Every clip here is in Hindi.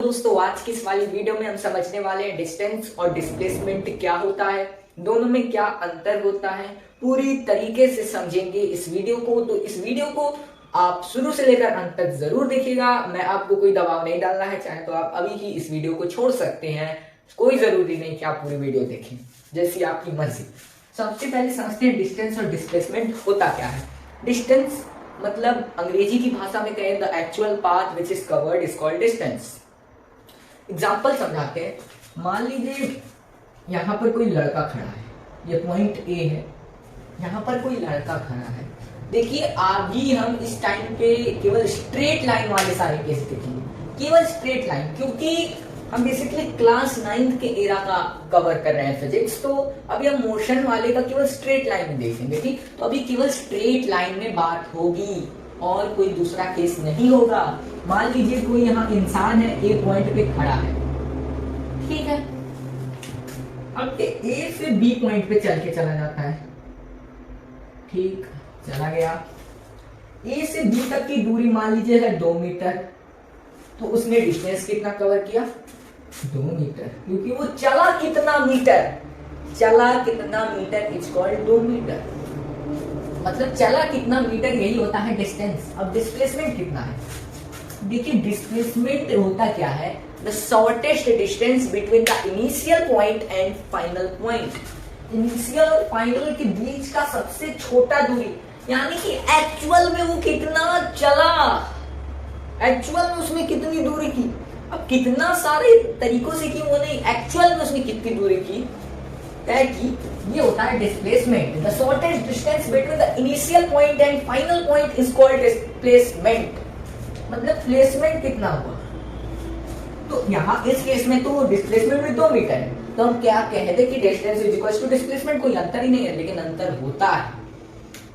दोस्तों, आज की इस वाली वीडियो में हम समझने वाले हैं डिस्टेंस और डिस्प्लेसमेंट क्या होता है, दोनों में क्या अंतर होता है। पूरी तरीके से समझेंगे इस वीडियो को। तो इस वीडियो को आप शुरू से लेकर अंत तक जरूर देखिएगा। मैं आपको कोई दबाव नहीं डालना है, चाहे तो आप अभी ही इस वीडियो को छोड़ सकते हैं। कोई जरूरी नहीं कि आप पूरी वीडियो देखें, जैसी आपकी मर्जी। सबसे पहले समझते हैं डिस्टेंस और डिस्प्लेसमेंट होता क्या है। डिस्टेंस मतलब अंग्रेजी की भाषा में कहें the actual path which is covered is called distance. Example समझाते हैं। मान लीजिए यहाँ पर कोई लड़का खड़ा है, ये पॉइंट ए है। यहाँ पर कोई लड़का खड़ा है। देखिए अभी हम इस टाइम पे केवल स्ट्रेट लाइन वाले सारे केस देखेंगे, केवल स्ट्रेट लाइन, क्योंकि हम बेसिकली क्लास 9th के एरा का कवर कर रहे हैं फिजिक्स। तो अभी हम मोशन वाले का केवल स्ट्रेट लाइन में देखेंगे, ठीक। तो अभी केवल स्ट्रेट लाइन में बात होगी और कोई दूसरा केस नहीं होगा। मान लीजिए कोई यहाँ इंसान है, ए पॉइंट पे खड़ा है, ठीक है। अब ए से बी पॉइंट पे चल के चला जाता है, ठीक, चला गया। ए से बी तक की दूरी मान लीजिए है 2 मीटर। तो उसने डिस्टेंस कितना कवर किया? 2 मीटर, क्योंकि वो चला कितना मीटर, चला कितना मीटर इज कॉल्ड 2 मीटर। मतलब चला कितना मीटर, यही होता है डिस्टेंस। अब डिस्प्लेसमेंट कितना है? देखिए डिस्प्लेसमेंट होता क्या है, the shortest distance between the initial point and final point. Initial और फाइनल के बीच का सबसे छोटा दूरी, यानी कि एक्चुअल में वो कितना चला, एक्चुअल में उसने कितनी दूरी की। अब कितना सारे तरीकों से की, वो नहीं, एक्चुअल में उसने कितनी दूरी की तय की, ये होता है displacement. The shortest distance between the initial point and final point is called displacement. मतलब प्लेसमेंट कितना हुआ। तो यहाँ इस केस में तो डिस्प्लेसमेंट भी 2 मीटर है, तो हम क्या कह दे कि distance is equal to displacement. कोई अंतर ही नहीं है, लेकिन अंतर होता है,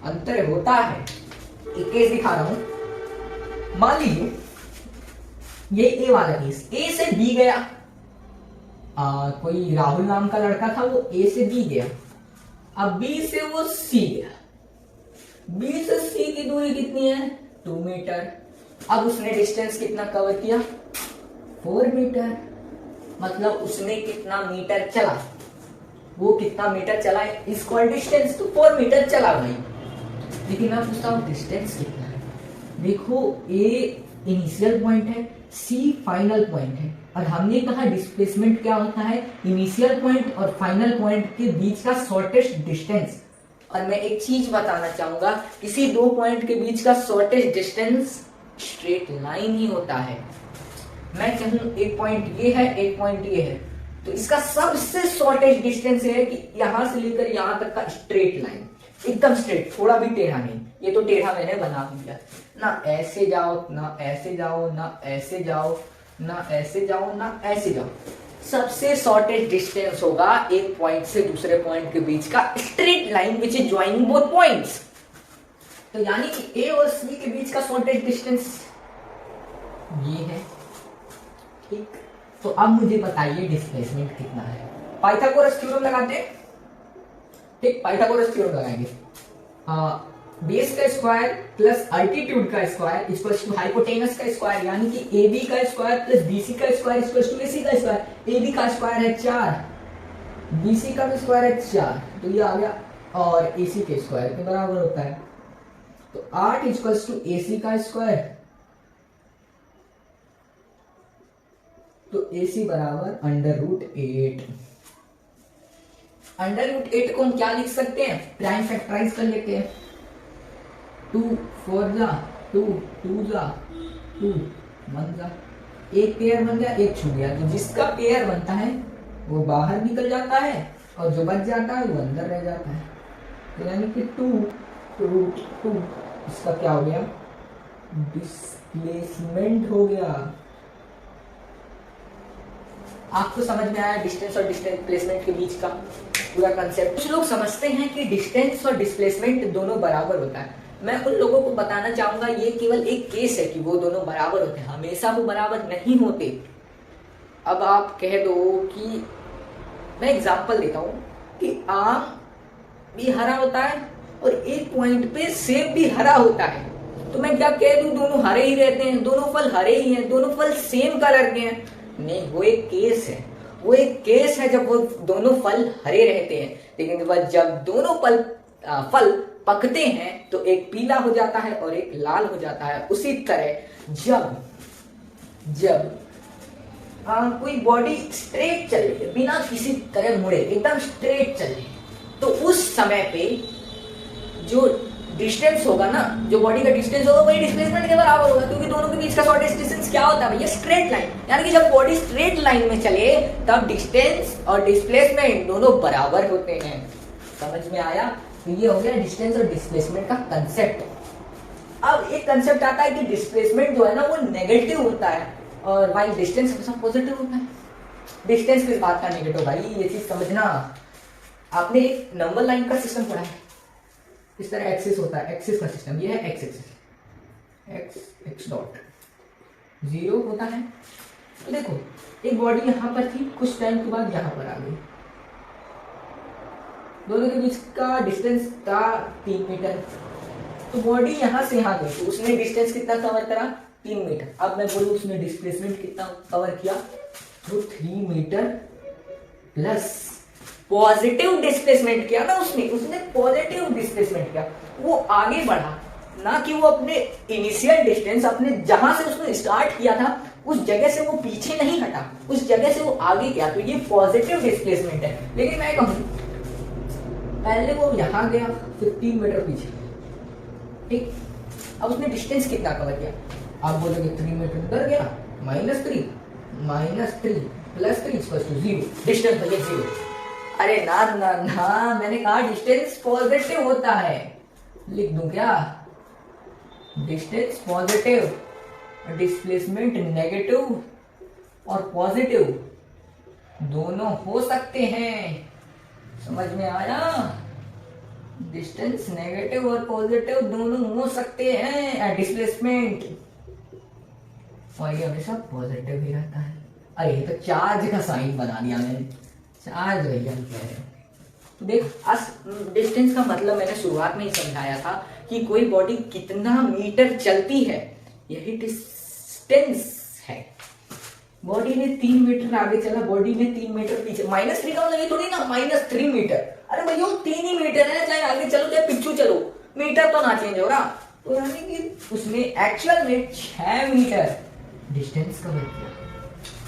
अंतर होता है। एक केस दिखा रहा हूं। मान लीजिए ये ए वाला केस, ए से बी गया। कोई राहुल नाम का लड़का था, वो ए से बी गया। अब बी से वो सी गया। बी से सी की दूरी कितनी है? 2 मीटर। अब उसने डिस्टेंस कितना कवर किया? 4 मीटर। मतलब उसने कितना मीटर चला, वो कितना मीटर चला इज कॉल्ड डिस्टेंस। तो 4 मीटर चला भाई। लेकिन मैं पूछता हूं डिस्टेंस कितना है। देखो ए इनिशियल पॉइंट है, सी फाइनल पॉइंट है, और हमने कहा डिस्प्लेसमेंट क्या होता है, इनिशियल पॉइंट और फाइनल पॉइंट के बीच का शॉर्टेस्ट डिस्टेंस। और मैं एक चीज बताना चाहूंगा, किसी 2 पॉइंट के बीच का शॉर्टेस्ट डिस्टेंस स्ट्रेट लाइन ही होता है। मैं कहूं एक पॉइंट ये है, एक पॉइंट ये है, तो इसका सबसे शॉर्टेस्ट डिस्टेंस है कि यहां से लेकर यहां तक का स्ट्रेट लाइन, एकदम स्ट्रेट, थोड़ा भी टेढ़ा नहीं। ये तो टेढ़ा मैंने बना दिया, ना ऐसे जाओ ना ऐसे जाओ ना ऐसे जाओ ना ऐसे जाओ ना ऐसे जाओ। सबसे शॉर्टेस्ट डिस्टेंस होगा एक पॉइंट से दूसरे पॉइंट के बीच का straight line which is joining both points. तो यानी कि ए और सी के बीच का शॉर्टेस्ट डिस्टेंस ये है, ठीक। तो अब मुझे बताइए डिस्प्लेसमेंट कितना है। पाइथागोरस थ्योरम लगाते हैं, ठीक, पाइथागोरस थ्योरम लगाएंगे। बेस का स्क्वायर प्लस अल्टीट्यूड का स्क्वायर इक्वल्स टू हाइपोटेनस का स्क्वायर, यानी कि ए बी का स्क्वायर प्लस बीसी का स्क्वायर इक्वल्स टू एसी का स्क्वायर। ए बी का स्क्वायर है 4, बीसी का भी स्क्वायर है 4, तो ये आ गया, और एसी के स्क्वायर के बराबर होता है। तो 8 इक्वल्स टू एसी का स्क्वायर, तो एसी बराबर √8। √8 को हम क्या लिख सकते हैं, प्राइम फैक्टराइज कर लेते हैं। 2 4 जा 2 2 जा 2 1 जा, एक पेयर बन गया, एक छूट गया। तो जिसका पेयर बनता है वो बाहर निकल जाता है, और जो बच जाता है वो अंदर रह जाता है। तो यानी कि 2 इसका क्या हो गया, डिस्प्लेसमेंट हो गया। आपको समझ में आया डिस्टेंस और डिस्प्लेसमेंट के बीच का पूरा कंसेप्ट। कुछ लोग समझते हैं कि डिस्टेंस और डिस्प्लेसमेंट दोनों बराबर होता है। मैं उन लोगों को बताना चाहूंगा ये केवल एक केस है कि वो दोनों बराबर होते हैं, हमेशा वो बराबर नहीं होते। अब आप कह दो कि, मैं एग्जांपल देता हूं कि आम भी हरा होता है और एक पॉइंट पे सेब भी हरा होता है। तो मैं क्या कह दूं, दोनों हरे ही रहते हैं, दोनों फल हरे ही हैं, दोनों फल सेम कलर के हैं। नहीं, वो एक केस है, वो एक केस है जब वो दोनों फल हरे रहते हैं, लेकिन जब दोनों फल पकते हैं तो एक पीला हो जाता है और एक लाल हो जाता है। उसी तरह जब जब कोई बॉडी स्ट्रेट चल रही है, बिना किसी तरह मुड़े, एकदम स्ट्रेट चल रही है, तो उस समय पे जो डिस्टेंस होगा ना, जो बॉडी का डिस्टेंस होगा वही डिस्प्लेसमेंट के बराबर होगा, क्योंकि दोनों के बीच का शॉर्टेस्ट डिस्टेंस क्या होता है भैया? Straight line. यानी कि जब बॉडी स्ट्रेट लाइन में चले तब डिस्टेंस और डिस्प्लेसमेंट दोनों बराबर होते हैं। समझ में आया? तो ये हो गया डिस्टेंस और डिस्प्लेसमेंट का कंसेप्ट। अब एक कंसेप्ट आता है कि डिस्प्लेसमेंट जो है ना वो नेगेटिव होता है और वाइल डिस्टेंस हमेशा पॉजिटिव होता है। डिस्टेंस किस बात का नेगेटिव भाई? ये चीज समझना। आपने एक नंबर लाइन का सिस्टम पढ़ा है, इस तरह एक्सिस होता है, एक्सिस का सिस्टम, ये है एक्स एक्सिस, एक्स डॉट 0 होता है। तो देखो एक बॉडी यहां पर थी, कुछ टाइम के बाद यहां पर आ गई, दोनों के बीच का डिस्टेंस था 3 मीटर। तो बॉडी यहां से यहां गई तो उसने डिस्टेंस कितना कवर करा? 3 मीटर। अब मैं बोलूं उसने डिस्प्लेसमेंट कितना कवर किया? तो 3 मीटर प्लस पॉजिटिव डिस्प्लेसमेंट किया ना उसने पॉजिटिव डिस्प्लेसमेंट किया, वो आगे बढ़ा, ना कि वो अपने इनिशियल डिस्टेंस, अपने जहां से उसने स्टार्ट किया था उस जगह से वो पीछे नहीं हटा, उस जगह से वो आगे गया, तो ये पॉजिटिव डिस्प्लेसमेंट है। लेकिन मैं कहूं पहले वो यहां गया, फिर 3 मीटर पीछे, ठीक। अब उसने डिस्टेंस कितना कवर किया? आप बोलोगे 3 मीटर उधर गया, -3 प्लस 3 0, डिस्टेंस भैया 0। अरे ना ना ना, मैंने कहा डिस्टेंस पॉजिटिव होता है, लिख दूं क्या? डिस्टेंस पॉजिटिव, डिस्प्लेसमेंट नेगेटिव और पॉजिटिव दोनों हो सकते हैं। समझ में आया? डिस्टेंस नेगेटिव और पॉजिटिव दोनों हो सकते हैं डिस्प्लेसमेंट, और ये हमेशा पॉजिटिव ही रहता है। अरे ये तो चार्ज का साइन बना दिया मैंने, चार्ज भैया कह रहे। तो देख डिस्टेंस का मतलब मैंने शुरुआत में ही समझाया था कि कोई बॉडी कितना मीटर चलती है, यही डिस्टेंस है। बॉडी ने 3 मीटर आगे चला, बॉडी ने 3 मीटर पीछे, -3 का मतलब ये थोड़ी ना -3 मीटर। अरे भैया 3 ही मीटर है, चाहे आगे चलो चाहे पीछे चलो, मीटर तो ना चेंज हो रहा। तो यानी कि उसने एक्चुअल में 6 मीटर डिस्टेंस कवर किया।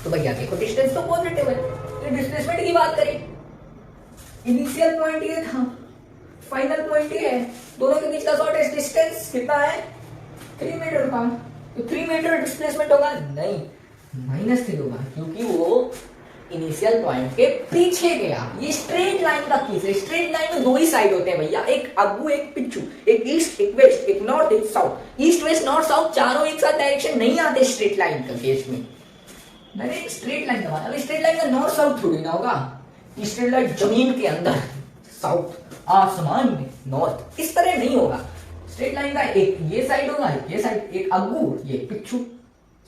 तो भैया देखो डिस्टेंस तो पॉजिटिव है, तो डिस्प्लेसमेंट की बात करें, इनिशियल पॉइंट ये था, फाइनल पॉइंट ये है, दोनों के बीच का शॉर्टेस्ट डिस्टेंस कितना है? 3 मीटर का। तो 3 मीटर डिस्प्लेसमेंट होगा? नहीं, -3 होगा, क्योंकि वो इनिशियल पॉइंट के पीछे गया। ये स्ट्रेट लाइन का केस है। स्ट्रेट लाइन में 2 ही साइड होते हैं भैया, एक अगू एक पिच्चू, एक ईस्ट एक वेस्ट, एक नॉर्थ एक south. East west north south चारों एक साथ डायरेक्शन नहीं आते स्ट्रेट लाइन का केस में। मैंने एक स्ट्रेट लाइन का, अब स्ट्रेट लाइन का नॉर्थ साउथ थोड़ी ना होगा, स्ट्रेट लाइन जमीन के अंदर, साउथ आसमान में, नॉर्थ, इस तरह नहीं होगा। स्ट्रेट लाइन का एक ये साइड होगा, ये साइड, एक अगू ये पिच्चू,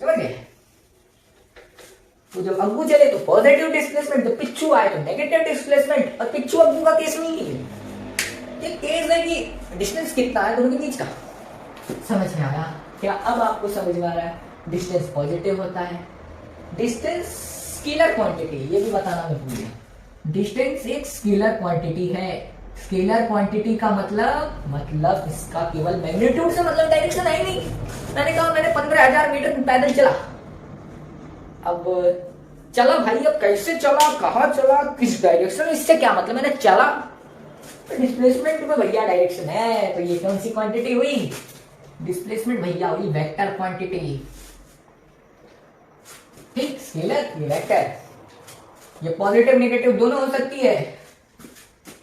समझ गए? तो जब अगू चले तो पॉजिटिव डिस्प्लेसमेंट, जब पिच्चू आए तो नेगेटिव डिस्प्लेसमेंट, और पिच्चू अगू का केस नहीं है। ये केस है कि डिस्टेंस कितना है दोनों के बीच का। समझ में आया क्या? अब आपको समझ में आ रहा है डिस्टेंस पॉजिटिव होता है। डिस्टेंस स्केलर क्वांटिटी, ये भी बताना मैं भूल गया। डिस्टेंस एक स्केलर क्वांटिटी है। स्केलर क्वांटिटी का मतलब इसका केवल मैग्नीट्यूड से मतलब डायरेक्शन है ही नहीं। मैंने कहा मैंने 15,000 मीटर पैदल चला, अब चला भाई, अब कैसे चला, कहाँ चला, किस डायरेक्शन में, इससे क्या मतलब? मैंने चला, तो डिस्प्लेसमेंट में भैया डायरेक्शन है, तो ये कौन सी क्वांटिटी हुई? डिस्प्लेसमेंट भैया हुई वेक्टर क्वांटिटी, ठीक। स्केलर ये वेक्टर, ये पॉजिटिव नेगेटिव दोनों हो सकती है।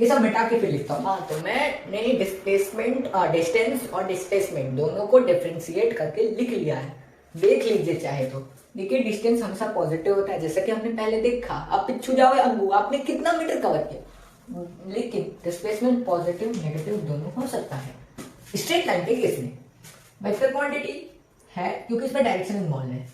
ये सब मिटा के फिर लिखता हूँ। हाँ, तो मैंने डिस्प्लेसमेंट डिस्टेंस और डिस्प्लेसमेंट दोनों को डिफरेंशिएट करके लिख लिया है, देख लीजिए चाहे तो। देखिए डिस्टेंस हमेशा पॉजिटिव होता है, जैसा कि हमने पहले देखा। आप पिछू जाओ अगू, आपने कितना मीटर कवर किया, लेकिन डिस्प्लेसमेंट पॉजिटिव नेगेटिव दोनों हो सकता है। स्ट्रेट लाइन के केस में वेक्टर क्वांटिटी है, क्योंकि इसमें डायरेक्शन इन्वॉल्व है,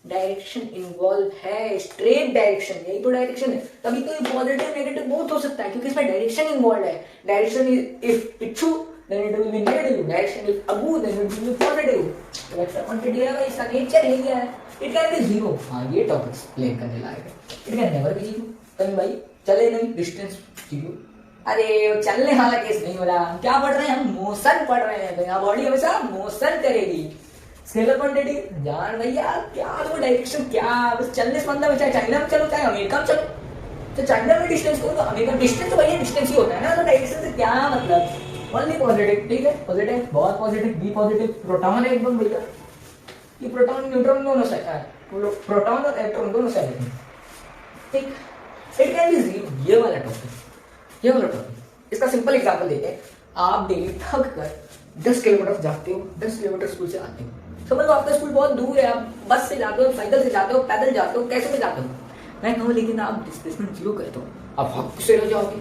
डायरेक्शन इन्वॉल्व है, स्ट्रेट डायरेक्शन, यही तो डायरेक्शन है। तभी तो ये पॉजिटिव नेगेटिव बहुत हो सकता है, क्योंकि इसमें डायरेक्शन इन्वॉल्व है। डायरेक्शन इफ पिछू then it will be negative, direction if abu then it will be positive। तो वेक्टर क्वांटिटी है भाई, इसका नेचर यही है। It can be zero. हाँ ये टॉपिक एक्सप्लेन करने लायक है। It can never be zero, कहीं भाई चले नहीं, डिस्टेंस जीरो। अरे चलने वाला केस नहीं हो रहा, क्या पढ़ रहे हैं हम, मोशन पढ़ रहे हैं भैया, बॉडी हमेशा मोशन करेगी। स्केलर क्वांटिटी जान भैया, क्या वो डायरेक्शन, क्या बस चलने से मतलब चाहे चाइना में चलो चाहे अमेरिका में चलो, तो चाइना में डिस्टेंस को तो अमेरिका डिस्टेंस तो भैया डिस्टेंस ही होता है ना, तो डायरेक्शन से क्या मतलब, ओनली पॉजिटिव। ठीक है, पॉजिटिव, बहुत पॉजिटिव, बी पॉजिटिव, प्रोटॉन है एकदम भैया, ये प्रोटॉन न्यूट्रॉन दोनों साइड है, प्रोटॉन और इलेक्ट्रॉन दोनों साइड है। ठीक, इट कैन बी जीरो, ये वाला टॉपिक, ये वाला टॉपिक। इसका सिंपल एग्जांपल देते हैं। आप डेली थक कर 10 किलोमीटर जाते हो, 10 किलोमीटर स्कूल से आते हो, समझ लो आपका स्कूल बहुत दूर है, आप बस से जाते हो, साइकिल से जाते हो, पैदल जाते हो, कैसे में जाते हो, मैं कहूँ, लेकिन आप डिस्प्लेसमेंट जीरो करते हो, आप हक से रह जाओगे।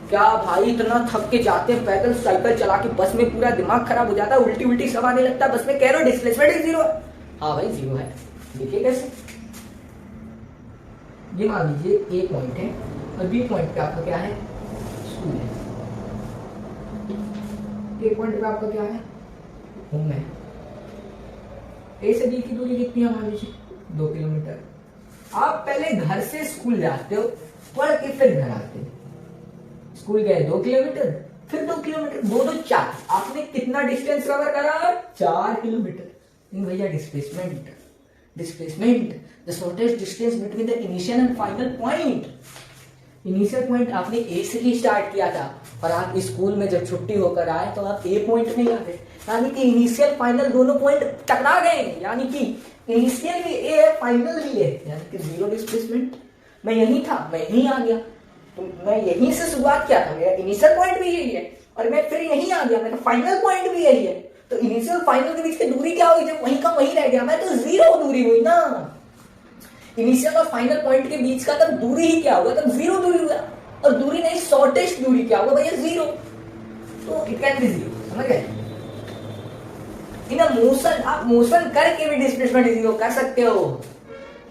क्या भाई इतना थक के जाते हैं पैदल, साइकिल चला के, बस में पूरा दिमाग खराब हो जाता है, उल्टी उल्टी सब आने लगता है बस में, कह रहे हो डिस्प्लेसमेंट ही जीरो है। हाँ भाई जीरो है, देखिए कैसे। ये मान लीजिए ए पॉइंट है और बी पॉइंट पे आपका क्या है, स्कूल है। ए पॉइंट पे आपका क्या है, होम है। ए से बी की दूरी कितनी है, मान लीजिए 2 किलोमीटर। आप पहले घर से स्कूल जाते हो, पढ़ के फिर घर आते हो, स्कूल गए 2 किलोमीटर, फिर 2 किलोमीटर, 2 2 4, आपने कितना डिस्टेंस कवर करा, 4 किलोमीटर। भैया displacement, displacement the shortest distance between the initial and final point. Initial point आपने ए से ही स्टार्ट किया था और आप स्कूल में जब छुट्टी होकर आए तो आप ए पॉइंट में आ गए, यानी कि इनिशियल फाइनल दोनों पॉइंट टकरा गए, यानी कि इनिशियल भी ए है, फाइनल भी है, यानी कि जीरो डिस्प्लेसमेंट। मैं यही था, मैं यहीं आ गया, तो मैं यहीं से शुरुआत किया था, मेरा इनिशियल पॉइंट भी यही है और मैं फिर यहीं आ गया, मेरा फाइनल पॉइंट भी यही है। तो इनिशियल फाइनल के बीच की दूरी क्या हुई, जब वहीं का वहीं रह गया मैं, तो जीरो दूरी हुई ना। इनिशियल और फाइनल पॉइंट के बीच का तब दूरी ही क्या हुआ, तब जीरो दूरी हुआ, और दूरी नहीं शॉर्टेस्ट दूरी क्या हुआ भैया, जीरो। तो इट कैन बी जीरो, समझ गए। इन मोशन, आप मोशन करके भी डिस्प्लेसमेंट जीरो कर सकते हो,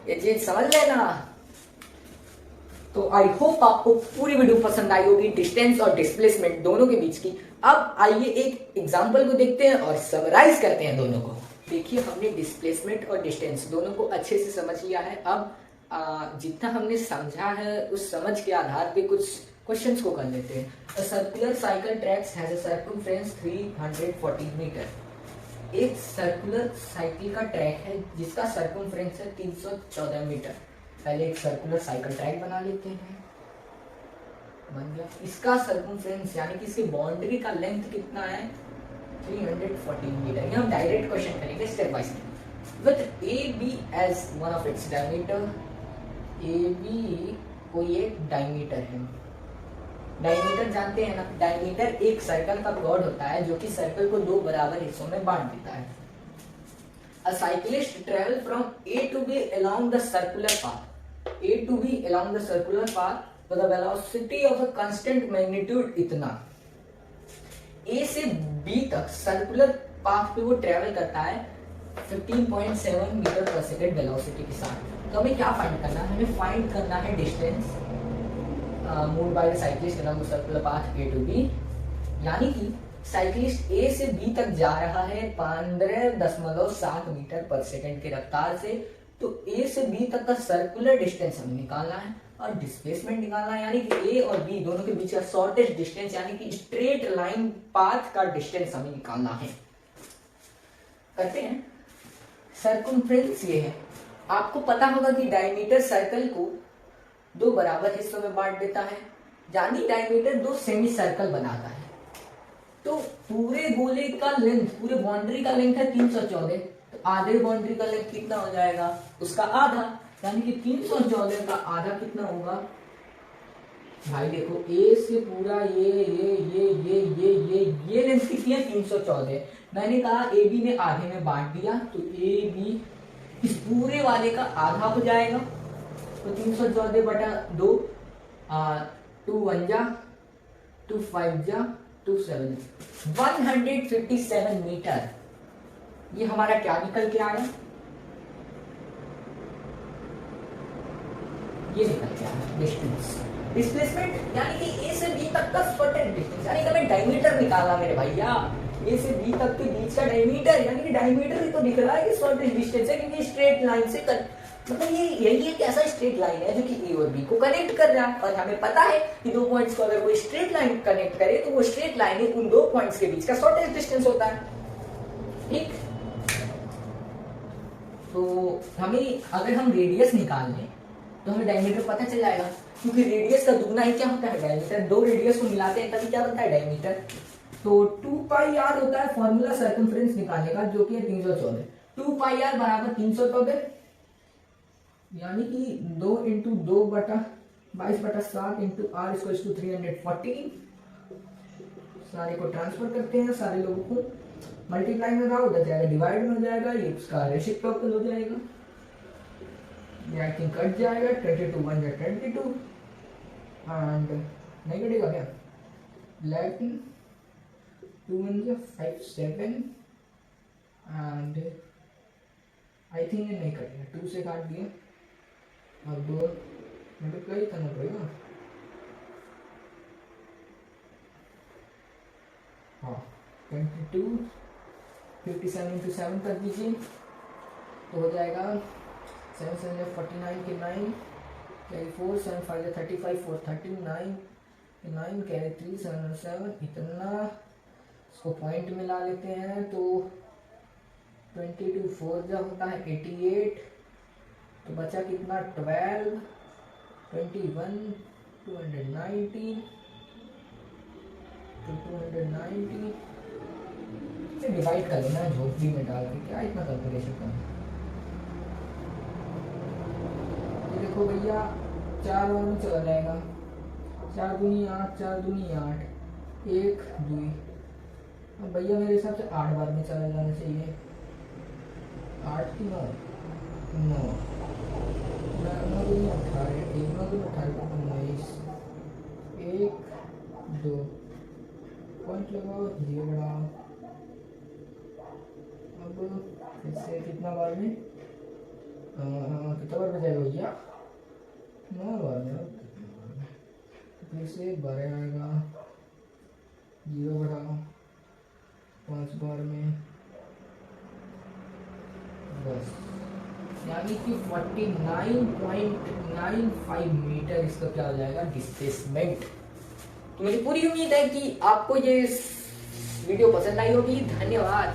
ये चीज समझ लेना। तो आई होप आपको पूरी वीडियो पसंद आई होगी, डिस्टेंस और डिस्प्लेसमेंट दोनों के बीच की। अब आइए एक एग्जांपल को देखते हैं और समराइज करते हैं दोनों को। देखिए हमने डिस्प्लेसमेंट और डिस्टेंस दोनों को अच्छे से समझ लिया है। अब जितना हमने समझा है उस समझ के आधार पे कुछ क्वेश्चंस को कर लेते हैं। A circular cycle tracks has a circumference 340 metre. एक सर्कुलर साइकिल का ट्रैक है जिसका सर्कमफ्रेंस है 314 मीटर। पहले एक सर्कुलर साइकिल ट्रैक बना लेते हैं, बन गया। इसका सर्कमफ्रेंस यानी कि इसकी बाउंड्री का लेंथ कितना है, 314 मीटर। ये हम डायरेक्ट क्वेश्चन करेंगे step by step. With a b as one of its diameter, a b कोई एक डायमीटर है। डायमीटर जानते हैं ना, डायमीटर एक सर्कल का कॉर्ड होता है जो कि सर्कल को 2 बराबर हिस्सों में बांट देता है। A cyclist travel from A to B along the circular path. A to B along the circular path with a velocity of a constant magnitude इतना। A से B तक सर्कुलर पाथ पे वो ट्रेवल करता है 15.7 मीटर पर सेकेंड वेलोसिटी के साथ। तो हमें क्या फाइंड करना है, हमें फाइंड करना है distance moved by the cyclist along the circular path A to B, यानी कि साइक्लिस्ट ए से बी तक जा रहा है 15.7 मीटर पर सेकंड की रफ्तार से। तो ए से बी तक का सर्कुलर डिस्टेंस हमें निकालना है और डिस्प्लेसमेंट निकालना है, यानी कि ए और बी दोनों के बीच का शॉर्टेस्ट डिस्टेंस यानी कि स्ट्रेट लाइन पाथ का डिस्टेंस हमें निकालना है। करते हैं। सर्कमफ्रेंस ये है, आपको पता होगा कि डायमीटर सर्कल को 2 बराबर हिस्सों में बांट देता है, यानी डायमीटर 2 सेमी सर्कल बनाता है। तो पूरे गोले का लेंथ, पूरे बाउंड्री का लेंथ है 314, तो आधे बाउंड्री का लेंथ कितना हो जाएगा, उसका आधा, यानी कि 314 का आधा कितना होगा भाई। देखो ए से पूरा ये लेंथ कितनी है 314। मैंने कहा ए बी ने आधे में बांट दिया, तो ए बी इस पूरे वाले का आधा हो जाएगा। तो 314/2, 2 1 जा, 2 5 जा, 2 7, 157 मीटर। ये हमारा क्या निकल के आया, ये निकल के आया डिस्टेंस। डिस्प्लेसमेंट यानी कि ए से बी तक का शॉर्टेस्ट डिस्टेंस, यानी कि हमें डायमीटर निकालना मेरे भैया। ए से बी तक के बीच का डायमीटर, यानी कि डायमीटर ही तो दिख रहा है कि शॉर्टेस्ट डिस्टेंस है, क्योंकि स्ट्रेट लाइन से मतलब ये यही एक ऐसा स्ट्रेट लाइन है जो कि ए और बी को कनेक्ट कर रहा है, और हमें पता है कि दो पॉइंट्स को अगर कोई स्ट्रेट लाइन कनेक्ट करे तो वो स्ट्रेट लाइन ही उन दो पॉइंट्स के बीच का शॉर्टेस्ट डिस्टेंस होता है। ठीक, तो हमें अगर हम रेडियस निकाल लें तो हमें डायमीटर पता चल जाएगा, क्योंकि रेडियस का दुगना ही क्या होता है डायमीटर। दो रेडियस को मिलाते हैं तभी क्या बनता है डायमीटर। तो 2 पाई आर होता है फॉर्मूला सर्कमफ्रेंस निकालने का, जो कि है 314। 2 पाई आर बराबर 314, यानी कि 2 इंटू 2 बटा 22/7 इंटू आर इक्वल टू 314। सारे को ट्रांसफर करते हैं, सारे लोगों को मल्टीप्लाई में रहा उधर जाएगा डिवाइड में हो जाएगा, ये उसका रेसिप्रोकल हो जाएगा, ये आई थिंक कट जाएगा। 22 1 जा 22 एंड नहीं कटेगा क्या, 11 2 1 जा 5 7 एंड आई थिंक ये नहीं कटेगा, 2 से काट दिया। अब मल्टीप्लाई करना पड़ेगा, हाँ 22 57 इंटू 7 कर दीजिए तो हो जाएगा 7 7 49 के 9 कैरी 4 7 5 35 4 39 9 कैरी 3 7 7 इतना। इसको पॉइंट में ला लेते हैं तो 22 4 जा होता है 88, तो बचा कितना 12 21 290 तो 290 से डिवाइड कर लेना झोपड़ी में डाल के, क्या इतना कैलकुलेशन करना। ये देखो भैया 4 बार में चला जाएगा, 4 दूनी 8 4 दूनी 8 1 2। अब भैया मेरे हिसाब से 8 बार में चला जाना चाहिए, 8 की 9 9 9 दूनी 18 1 9 दूनी 18 19 1 2 पॉइंट लगाओ 0 बढ़ाओ। अब फिर से कितना बार में कितना बार में जाएगा भैया 9 बार में, फिर से 1 बार आएगा 0 बढ़ाओ 5 बार में 10, यानी कि 49.95 मीटर इसका क्या हो जाएगा डिस्प्लेसमेंट। तो मुझे पूरी उम्मीद है कि आपको ये वीडियो पसंद आई होगी। धन्यवाद।